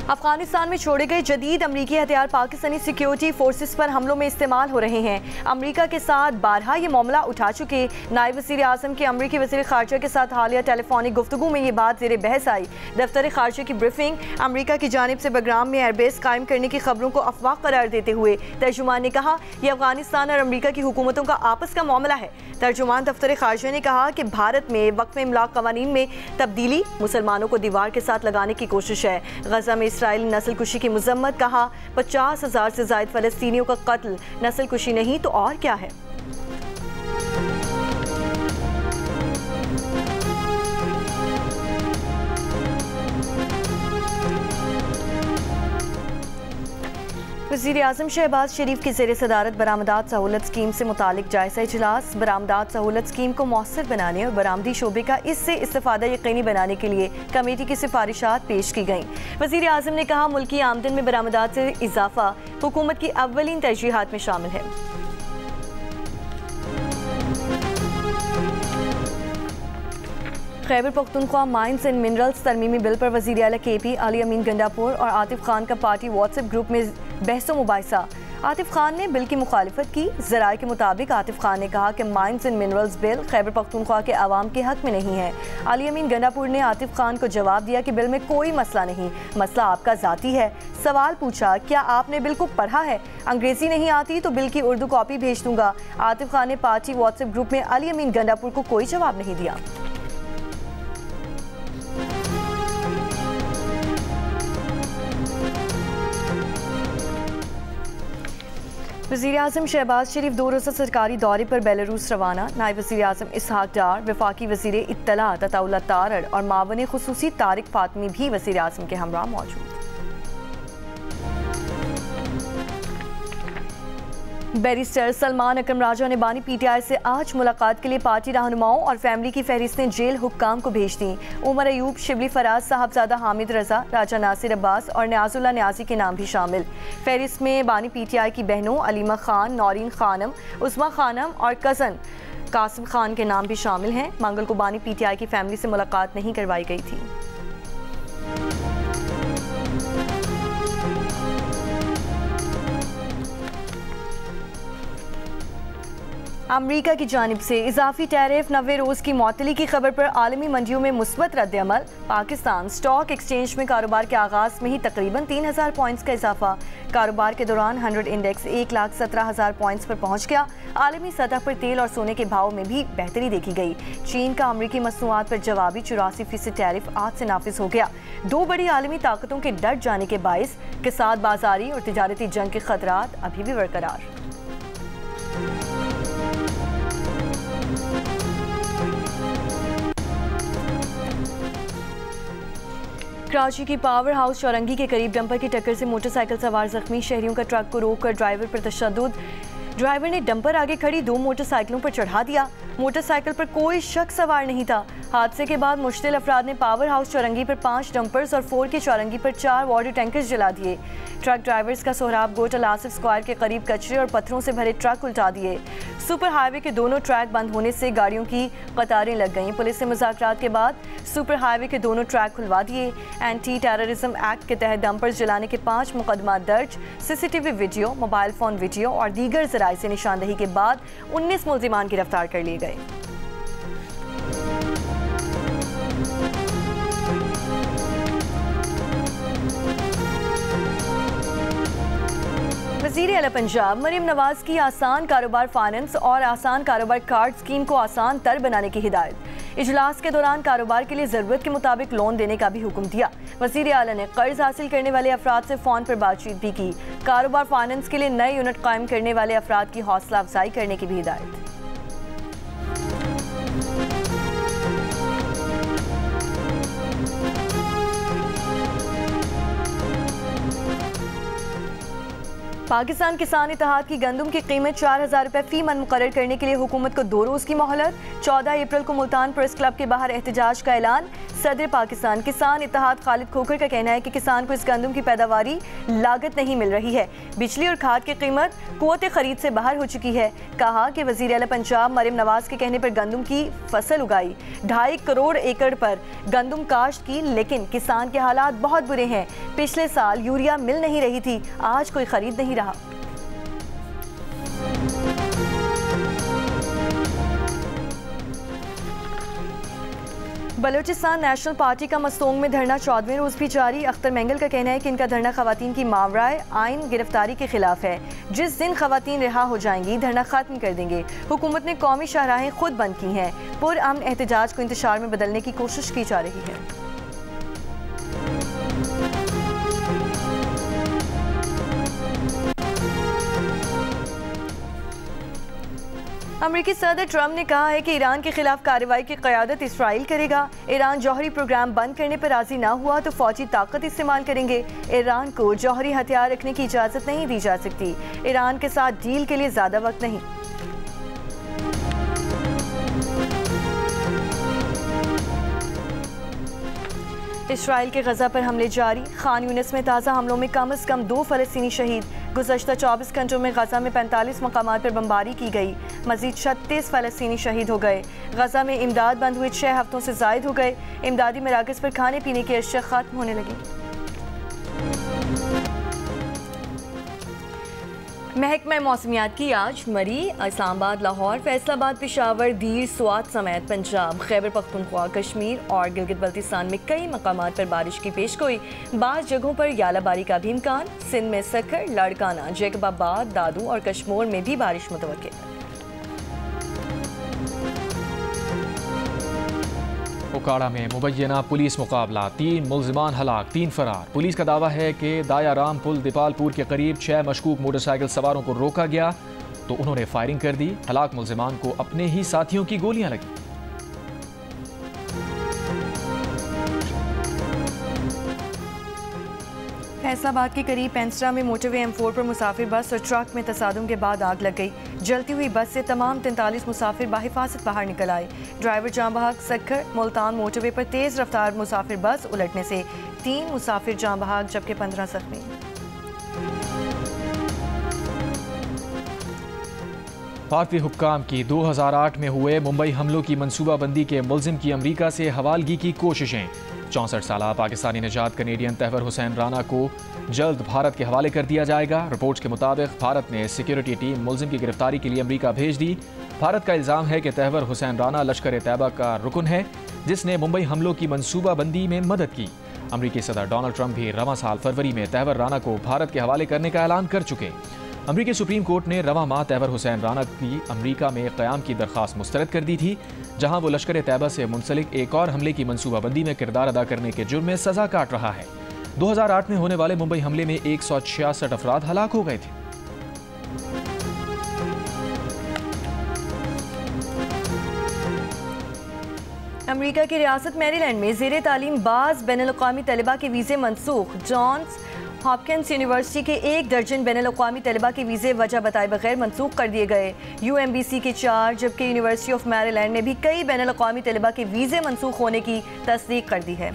अफगानिस्तान में छोड़े गए जदीद अमरीकी हथियार पाकिस्तानी सिक्योरिटी फोर्सेस पर हमलों में इस्तेमाल हो रहे हैं। अमरीका के साथ बारहा ये मामला उठा चुके नायब वज़ीर आज़म के अमरीकी वज़ीर ख़ारजा के साथ हालिया टेलीफोनिक गुफ्तगू में ये बात ज़ेर बहस आई। दफ्तर ख़ारजा की ब्रीफिंग अमरीका की जानिब से बगराम में एयरबेस कायम करने की खबरों को अफवाह करार देते हुए तर्जुमान ने कहा यह अफगानिस्तान और अमरीका की हुकूमतों का आपस का मामला है। तर्जुमान दफ्तर ख़ारजा ने कहा कि भारत में वक्फ इमलाक क़वानीन में तब्दीली मुसलमानों को दीवार के साथ लगाने की कोशिश है। गजा में इसराइली नस्ल कुशी की मजम्मत, कहा 50,000 से ज़ायद फ़लस्तीनियों का कत्ल नस्ल कुशी नहीं तो और क्या है। वज़ीर आज़म शहबाज शरीफ की ज़ेर सदारत बरामदात सहूलत स्कीम से मुतालिक जायज़ा इजलास। बरामदात सहूलत स्कीम को मौसर बनाने और बरामदी शोबे का इससे इस्तेफ़ादा यकीनी बनाने के लिए कमेटी की सिफारिशात पेश की गईं। वज़ीर आज़म ने कहा मुल्की आमदन में बरामदात से इजाफा हुकूमत की अव्वलीन तरजीहात में शामिल है। Khyber Pakhtunkhwa mines and minerals तरमीमी बिल पर वज़ीर आला KP अली अमीन गंडापुर और आतिफ खान का पार्टी व्हाट्सएप ग्रुप में बहसो मुबाहिसा। आतिफ खान ने बिल की मुखालिफत की। ज़राए के मुताबिक आतिफ खान ने कहा कि mines and minerals bill Khyber Pakhtunkhwa के आवाम के हक में नहीं है। अली अमीन गंडापुर ने आतिफ खान को जवाब दिया कि बिल में कोई मसला नहीं, मसला आपका ज़ाती है। सवाल पूछा क्या आपने बिल को पढ़ा है, अंग्रेज़ी नहीं आती तो बिल की उर्दू कॉपी भेज दूंगा। आतिफ खान ने पार्टी व्हाट्सएप ग्रुप में अली अमीन गंडापुर को कोई जवाब नहीं दिया। वज़ीर आज़म शहबाज शरीफ 2 रोज़ा सरकारी दौरे पर बेलारूस रवाना। नायब वज़ीर आज़म इसहाक डार, वफाकी वज़ीर इत्तलात अताउल्लाह तारड़ और मावन खुसूसी तारिक फातमी भी वज़ीर आज़म के हमरा मौजूद। बैरिस्टर सलमान अकरम राजा ने बानी PTI से आज मुलाकात के लिए पार्टी रहनुमाओं और फैमिली की फहरिस्तें जेल हुक्काम को भेज दी। उमर अयूब, शिबली फराज, साहबजादा हामिद रजा, राजा नासिर अब्बास और न्याजुल्लाह न्याजी के नाम भी शामिल। फहरिस्त में बानी PTI की बहनों अलीमा खान, नौरीन खानम, उस्मा खानम और कज़न कासिम खान के नाम भी शामिल हैं। मंगल को बानी PTI की फैमिली से मुलाकात नहीं करवाई गई थी। अमरीका की जानिब से इजाफी टैरिफ 90 रोज़ की मअतली की खबर पर आलमी मंडियों में मुस्बत रद्द-ए-अमल। पाकिस्तान स्टॉक एक्सचेंज में कारोबार के आगाज़ में ही तकरीबन 3000 पॉइंट्स का इजाफा। कारोबार के दौरान 100 इंडेक्स 1,17,000 पॉइंट्स पर पहुँच गया। आलमी सतह पर तेल और सोने के भाव में भी बेहतरी देखी गई। चीन का अमरीकी मसनूआत पर जवाबी 84% टैरिफ आज से नाफिज हो गया। 2 बड़ी आलमी ताकतों के डट जाने के बाइस के साथ बाजारी और तिजारती जंग के खतरात अभी भी बरकरार। कराची की पावर हाउस चौरंगी के करीब डंपर की टक्कर से मोटरसाइकिल सवार जख्मी। शहरियों का ट्रक को रोककर ड्राइवर पर तशद्दुद। ड्राइवर ने डंपर आगे खड़ी 2 मोटरसाइकिलों पर चढ़ा दिया। मोटरसाइकिल पर कोई शख्स सवार नहीं था। हादसे के बाद मुश्तिल अफराद ने पावर हाउस चौरंगी पर 5 डंपर्स और 4 की चौरंगी पर 4 वाटर टैंकर्स जला दिए। ट्रक ड्राइवर्स का सोहराब गोट अल आसिफ स्क्वायर के करीब कचरे और पत्थरों से भरे ट्रक उल्टा दिए। सुपर हाईवे के दोनों ट्रैक बंद होने से गाड़ियों की कतारें लग गईं। पुलिस ने मुज़ाकरात के बाद सुपर हाईवे के दोनों ट्रैक खुलवा दिए। एंटी टेररिज्म एक्ट के तहत डंपर्स जलाने के 5 मुकदमा दर्ज। CCTV video, mobile phone video और दीगर ज़राए से निशानदही के बाद 19 मुल्ज़िमान गिरफ्तार कर लिए गए। वज़ीर आला पंजाब मरीम नवाज की आसान कारोबार फाइनेंस और आसान कारोबार कार्ड स्कीम को आसान तर बनाने की हिदायत। इजलास के दौरान कारोबार के लिए ज़रूरत के मुताबिक लोन देने का भी हुक्म दिया। वज़ीर आला ने कर्ज हासिल करने वाले अफराद से फ़ोन पर बातचीत भी की। कारोबार फाइनेंस के लिए नए यूनिट कायम करने वाले अफराद की हौसला अफजाई करने की भी हिदायत। पाकिस्तान किसान इत्तेहाद की गंदम की कीमत 4000 रुपये फी मन मुकर्रर करने के लिए हुकूमत को 2 रोज़ की मोहलत। 14 अप्रैल को मुल्तान प्रेस क्लब के बाहर एहतजाज का ऐलान। सदर पाकिस्तान किसान इत्तेहाद खालिद खोखर का कहना है कि किसान को इस गंदम की पैदावारी लागत नहीं मिल रही है। बिजली और खाद की कीमत कुव्वत खरीद से बाहर हो चुकी है। कहा कि वज़ीर आला पंजाब मरियम नवाज के कहने पर गंदम की फसल उगाई, 2.5 करोड़ एकड़ पर गंदम काश्त की, लेकिन किसान के हालात बहुत बुरे हैं। पिछले साल यूरिया मिल नहीं रही थी, आज कोई खरीद नहीं रहा। बलूचिस्तान नेशनल पार्टी का मस्तोंग में धरना 14वें रोज भी जारी। अख्तर मेंगल का कहना है कि इनका धरना खवातीन की मावराए आइन गिरफ्तारी के खिलाफ है। जिस दिन खवातीन रिहा हो जाएंगी धरना खत्म कर देंगे। हुकूमत ने कौमी शाहराहें खुद बंद की हैं। पुरअमन एहतजाज को इंतशार में बदलने की कोशिश की जा रही है। अमेरिकी सदर ट्रंप ने कहा है कि ईरान के खिलाफ कार्रवाई की क़यादत इसराइल करेगा। ईरान जौहरी प्रोग्राम बंद करने पर राजी ना हुआ तो फौजी ताकत इस्तेमाल करेंगे। ईरान को जौहरी हथियार रखने की इजाज़त नहीं दी जा सकती। ईरान के साथ डील के लिए ज़्यादा वक्त नहीं। इसराइल के गजा पर हमले जारी। खान यूनिस में ताज़ा हमलों में कम से कम 2 फ़लस्तीनी शहीद। गुज़श्ता 24 घंटों में गजा में 45 मकामात पर बमबारी की गई। मज़ीद 36 फ़लस्तीनी शहीद हो गए। गजा में इमदाद बंद हुए 6 हफ्तों से ज़ायद हो गए। इमदादी मराकज़ पर खाने पीने की अशिया ख़त्म होने लगी। महकमा मौसमियात की आज मरी, इस्लामाबाद, लाहौर, फैसलाबाद, पेशावर, दीर, स्वात समेत पंजाब, खैबर पख्तूनख्वा, कश्मीर और गिलगित बल्तिस्तान में कई मकामात पर बारिश की पेशगोई। बाज़ जगहों पर यालाबारी का भी इम्कान। सिंध में सखर, लाड़काना, जैकबाबाद, दादू और कश्मोर में भी बारिश मुतवक्किल है। ओकाड़ा में मुबैना पुलिस मुकाबला, 3 मुल्जिमान हलाक, 3 फरार। पुलिस का दावा है कि दायाराम पुल दीपालपुर के करीब 6 मशकूक मोटरसाइकिल सवारों को रोका गया तो उन्होंने फायरिंग कर दी। हलाक मुल्जिमान को अपने ही साथियों की गोलियां लगी। फैसलाबाद के करीब पेंस्ट्रा में मोटरवे M4 पर मुसाफिर बस और ट्रक में तसादुम के बाद आग लग गई। जलती हुई बस से तमाम 43 मुसाफिर बाहिफाजत बाहर निकल आए। ड्राइवर जाँ बहक। सखर मुल्तान मोटरवे पर तेज़ रफ्तार मुसाफिर बस उलटने से 3 मुसाफिर जाँ बहक जबकि 15 जख्मी। भारतीय हुक्काम की 2008 में हुए मुंबई हमलों की मनसूबाबंदी के मुल्जिम की अमरीका से हवालगी की कोशिशें। 64 साला पाकिस्तानी निजात कनेडियन तहवर हुसैन राना को जल्द भारत के हवाले कर दिया जाएगा। रिपोर्ट्स के मुताबिक भारत ने सिक्योरिटी टीम मुल्जिम की गिरफ्तारी के लिए अमरीका भेज दी। भारत का इल्ज़ाम है कि तहवर हुसैन राना लश्कर तैयबा का रुकन है जिसने मुंबई हमलों की मनसूबाबंदी में मदद की। अमरीकी सदर डोनाल्ड ट्रंप भी रवां साल फरवरी में तहवर राना को भारत के हवाले करने का ऐलान कर चुके। अमरीकी सुप्रीम कोर्ट ने रवां माह तहवर हुसैन राना की अमरीका में क़याम की दरख्वास्त मुस्तरद कर दी थी, जहां वो लश्कर तैयबा से मुंसलिक एक और हमले की मनसूबाबंदी में किरदार अदा करने के जुर्म में सज़ा काट रहा है। 2008 में होने वाले मुंबई हमले में 166 अफराद हलाक हो गए थे। अमरीका की रियासत मैरीलैंड में ज़ेरे तालीम बाज़ बैनुल-अक़वामी तलबा के वीज़े मनसूख। जॉन्स हॉपकिंस यूनिवर्सिटी के 1 दर्जन बैनुल-अक़वामी तलबा के वीज़े वजह बताए बगैर मनसूख कर दिए गए। UMBC के 4 जबकि यूनिवर्सिटी ऑफ मैरीलैंड ने भी कई बैनुल-अक़वामी तलबा के वीज़े मनसूख होने की तस्दीक कर दी है।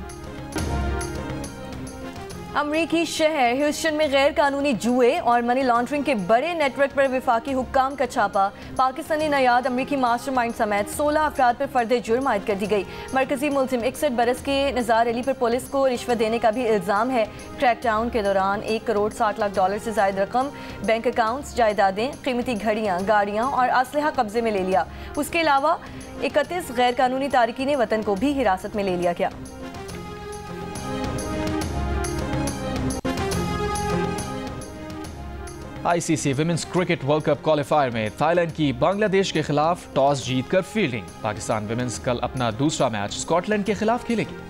अमरीकी शहर ह्यूस्टन में गैर कानूनी जुए और मनी लॉन्ड्रिंग के बड़े नेटवर्क पर वफाकी हुक्काम का छापा। पाकिस्तानी नयाद अमरीकी मास्टरमाइंड समेत 16 अफराद पर फर्द जुर्म आयद कर दी गई। मरकजी मुल्जिम 61 बरस के निज़ार अली पर पुलिस को रिश्वत देने का भी इल्ज़ाम है। क्रैकडाउन के दौरान 1 करोड़ 60 लाख डॉलर से ज़ायद रकम, बैंक अकाउंट्स, जायदादें, कीमती घड़ियाँ, गाड़ियाँ और असलहा कब्जे में ले लिया। उसके अलावा 31 गैर कानूनी तारकीन वतन को भी हिरासत में ले लिया गया। ICC women's cricket world cup qualifier में थाईलैंड की बांग्लादेश के खिलाफ टॉस जीतकर फील्डिंग। पाकिस्तान विमेंस कल अपना दूसरा मैच स्कॉटलैंड के खिलाफ खेलेगी।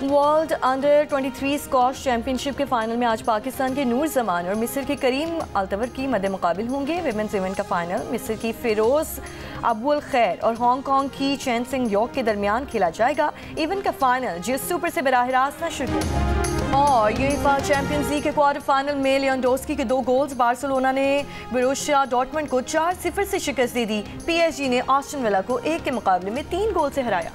वर्ल्ड अंडर 23 स्क्वॉश चैंपियनशिप के फाइनल में आज पाकिस्तान के नूर जमान और मिस्र के करीम अल्तवर की मद्दे मुकाबिल होंगे। विमेंस इवेंट का फाइनल मिस्र की फिरोज अबुल खैर और हांगकांग की चैन सिंग योक के दरमियान खेला जाएगा। इवेंट का फाइनल जियो सुपर से बराह रास्त नशर किया। और यूएफा चैंपियंस लीग के क्वार्टर फाइनल में लेवेंडोव्स्की के 2 गोल्स, बार्सिलोना ने बोरुसिया डॉर्टमुंड को 4-0 से शिकस्त दे दी। पीएसजी ने आस्टन विला को 1 के मुकाबले में 3 गोल से हराया।